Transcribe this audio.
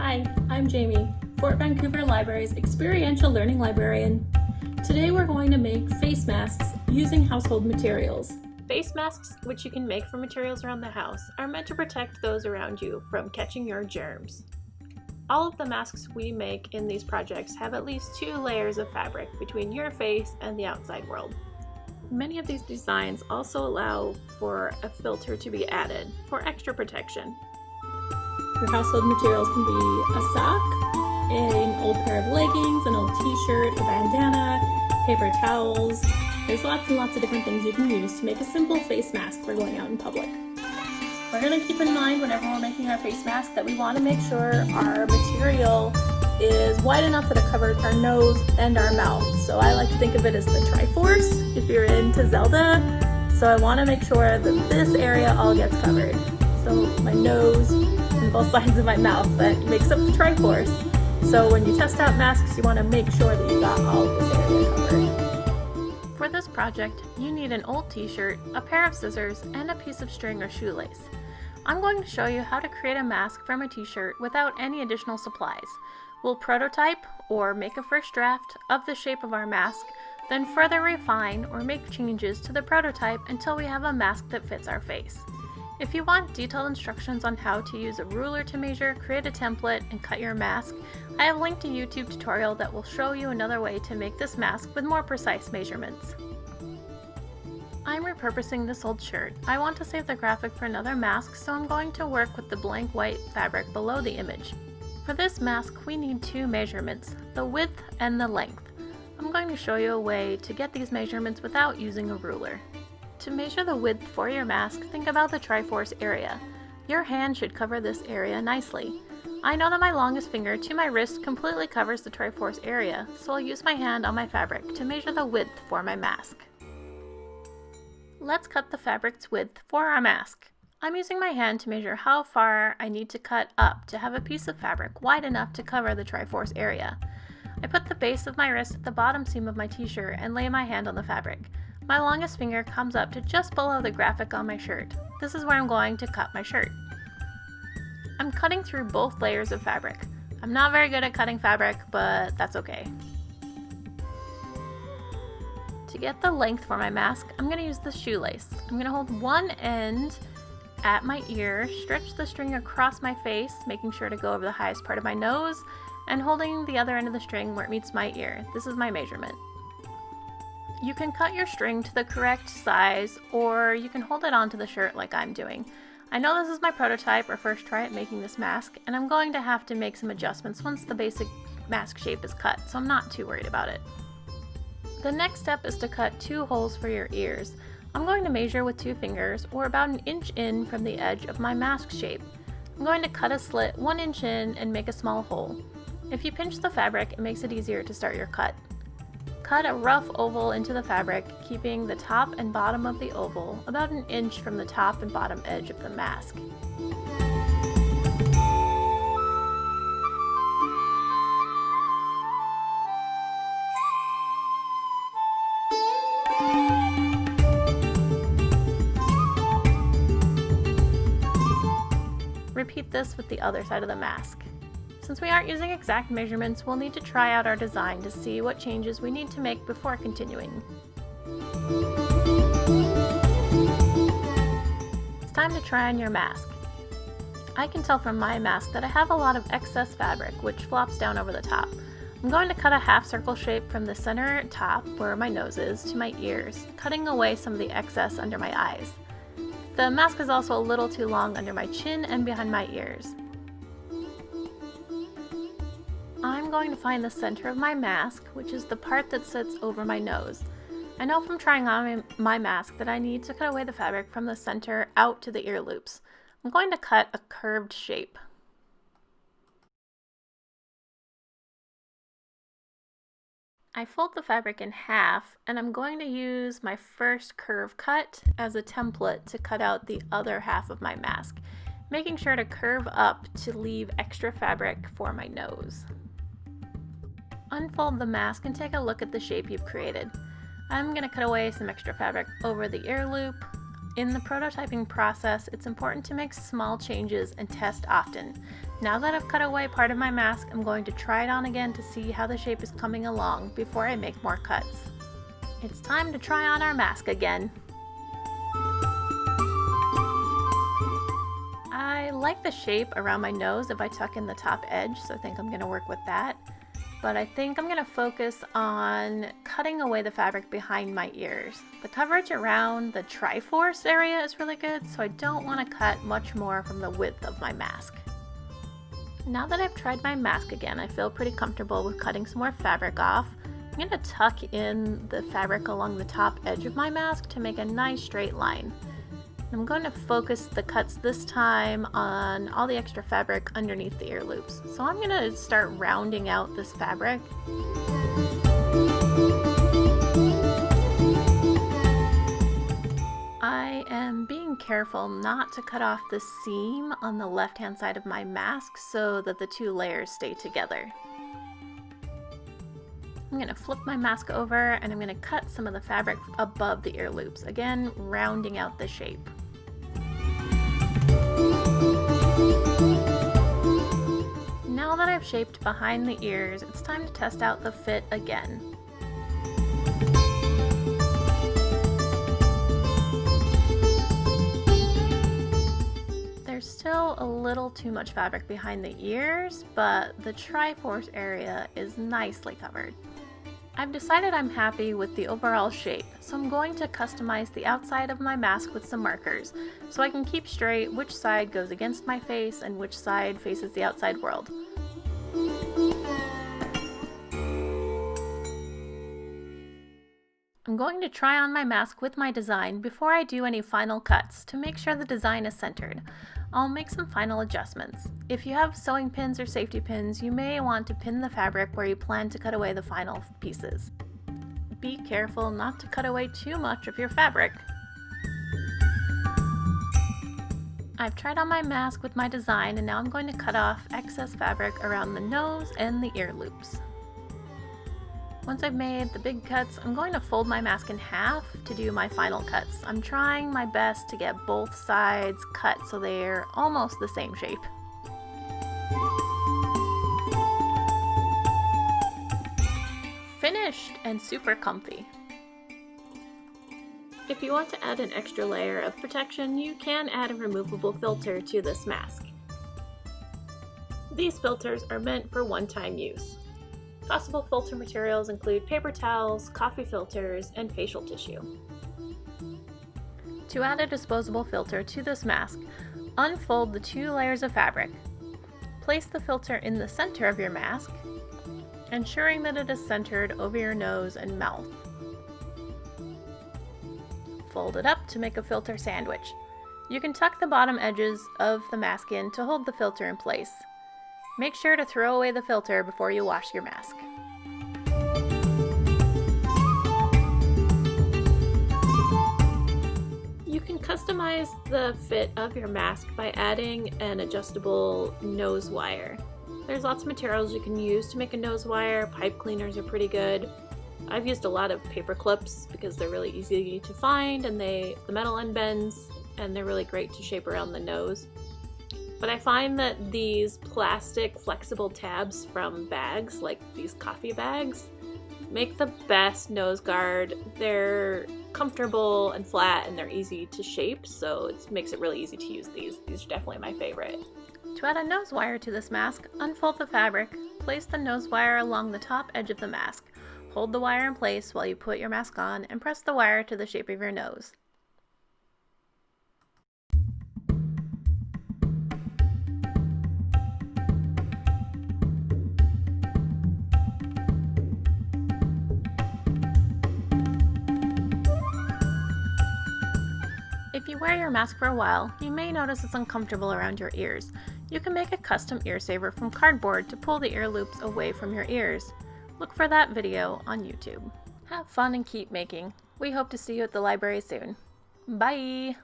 Hi, I'm Jamie, Fort Vancouver Library's experiential learning librarian. Today we're going to make face masks using household materials. Face masks, which you can make from materials around the house, are meant to protect those around you from catching your germs. All of the masks we make in these projects have at least 2 layers of fabric between your face and the outside world. Many of these designs also allow for a filter to be added for extra protection. Your household materials can be a sock, an old pair of leggings, an old t-shirt, a bandana, paper towels. There's lots and lots of different things you can use to make a simple face mask for going out in public. We're going to keep in mind whenever we're making our face mask that we want to make sure our material is wide enough that it covers our nose and our mouth. So I like to think of it as the Triforce if you're into Zelda. So I want to make sure that this area all gets covered. So my nose and both sides of my mouth, that makes up the Triforce. So when you test out masks, you want to make sure that you got all of this area covered. For this project, you need an old t-shirt, a pair of scissors, and a piece of string or shoelace. I'm going to show you how to create a mask from a t-shirt without any additional supplies. We'll prototype or make a first draft of the shape of our mask, then further refine or make changes to the prototype until we have a mask that fits our face. If you want detailed instructions on how to use a ruler to measure, create a template, and cut your mask, I have linked a YouTube tutorial that will show you another way to make this mask with more precise measurements. I'm repurposing this old shirt. I want to save the graphic for another mask, so I'm going to work with the blank white fabric below the image. For this mask, we need 2 measurements, the width and the length. I'm going to show you a way to get these measurements without using a ruler. To measure the width for your mask, think about the Triforce area. Your hand should cover this area nicely. I know that my longest finger to my wrist completely covers the Triforce area, so I'll use my hand on my fabric to measure the width for my mask. Let's cut the fabric's width for our mask. I'm using my hand to measure how far I need to cut up to have a piece of fabric wide enough to cover the Triforce area. I put the base of my wrist at the bottom seam of my t-shirt and lay my hand on the fabric. My longest finger comes up to just below the graphic on my shirt. This is where I'm going to cut my shirt. I'm cutting through both layers of fabric. I'm not very good at cutting fabric, but that's okay. To get the length for my mask, I'm going to use the shoelace. I'm going to hold one end at my ear, stretch the string across my face, making sure to go over the highest part of my nose, and holding the other end of the string where it meets my ear. This is my measurement. You can cut your string to the correct size, or you can hold it onto the shirt like I'm doing. I know this is my prototype or first try at making this mask, and I'm going to have to make some adjustments once the basic mask shape is cut, so I'm not too worried about it. The next step is to cut 2 holes for your ears. I'm going to measure with 2 fingers, or about 1 inch in from the edge of my mask shape. I'm going to cut a slit 1 inch in and make a small hole. If you pinch the fabric, it makes it easier to start your cut. Cut a rough oval into the fabric, keeping the top and bottom of the oval about 1 inch from the top and bottom edge of the mask. Repeat this with the other side of the mask. Since we aren't using exact measurements, we'll need to try out our design to see what changes we need to make before continuing. It's time to try on your mask. I can tell from my mask that I have a lot of excess fabric, which flops down over the top. I'm going to cut a half circle shape from the center top, where my nose is, to my ears, cutting away some of the excess under my eyes. The mask is also a little too long under my chin and behind my ears. I'm going to find the center of my mask, which is the part that sits over my nose. I know from trying on my mask that I need to cut away the fabric from the center out to the ear loops. I'm going to cut a curved shape. I fold the fabric in half, and I'm going to use my first curve cut as a template to cut out the other half of my mask, making sure to curve up to leave extra fabric for my nose. Unfold the mask and take a look at the shape you've created. I'm going to cut away some extra fabric over the ear loop. In the prototyping process, it's important to make small changes and test often. Now that I've cut away part of my mask, I'm going to try it on again to see how the shape is coming along before I make more cuts. It's time to try on our mask again. I like the shape around my nose if I tuck in the top edge, so I think I'm going to work with that. But I think I'm going to focus on cutting away the fabric behind my ears. The coverage around the Triforce area is really good, so I don't want to cut much more from the width of my mask. Now that I've tried my mask again, I feel pretty comfortable with cutting some more fabric off. I'm going to tuck in the fabric along the top edge of my mask to make a nice straight line. I'm going to focus the cuts this time on all the extra fabric underneath the ear loops. So I'm going to start rounding out this fabric. I am being careful not to cut off the seam on the left-hand side of my mask so that the two layers stay together. I'm going to flip my mask over and I'm going to cut some of the fabric above the ear loops, again rounding out the shape. Now that I've shaped behind the ears, it's time to test out the fit again. There's still a little too much fabric behind the ears, but the Triforce area is nicely covered. I've decided I'm happy with the overall shape, so I'm going to customize the outside of my mask with some markers, so I can keep straight which side goes against my face and which side faces the outside world. I'm going to try on my mask with my design before I do any final cuts to make sure the design is centered. I'll make some final adjustments. If you have sewing pins or safety pins, you may want to pin the fabric where you plan to cut away the final pieces. Be careful not to cut away too much of your fabric. I've tried on my mask with my design and now I'm going to cut off excess fabric around the nose and the ear loops. Once I've made the big cuts, I'm going to fold my mask in half to do my final cuts. I'm trying my best to get both sides cut so they're almost the same shape. Finished and super comfy. If you want to add an extra layer of protection, you can add a removable filter to this mask. These filters are meant for one-time use. Possible filter materials include paper towels, coffee filters, and facial tissue. To add a disposable filter to this mask, unfold the two layers of fabric. Place the filter in the center of your mask, ensuring that it is centered over your nose and mouth. Fold it up to make a filter sandwich. You can tuck the bottom edges of the mask in to hold the filter in place. Make sure to throw away the filter before you wash your mask. You can customize the fit of your mask by adding an adjustable nose wire. There's lots of materials you can use to make a nose wire. Pipe cleaners are pretty good. I've used a lot of paper clips because they're really easy to find and the metal end bends and they're really great to shape around the nose. But I find that these plastic flexible tabs from bags, like these coffee bags, make the best nose guard. They're comfortable and flat and they're easy to shape, so it makes it really easy to use these. These are definitely my favorite. To add a nose wire to this mask, unfold the fabric, place the nose wire along the top edge of the mask. Hold the wire in place while you put your mask on and press the wire to the shape of your nose. If you wear your mask for a while, you may notice it's uncomfortable around your ears. You can make a custom ear saver from cardboard to pull the ear loops away from your ears. Look for that video on YouTube. Have fun and keep making. We hope to see you at the library soon. Bye!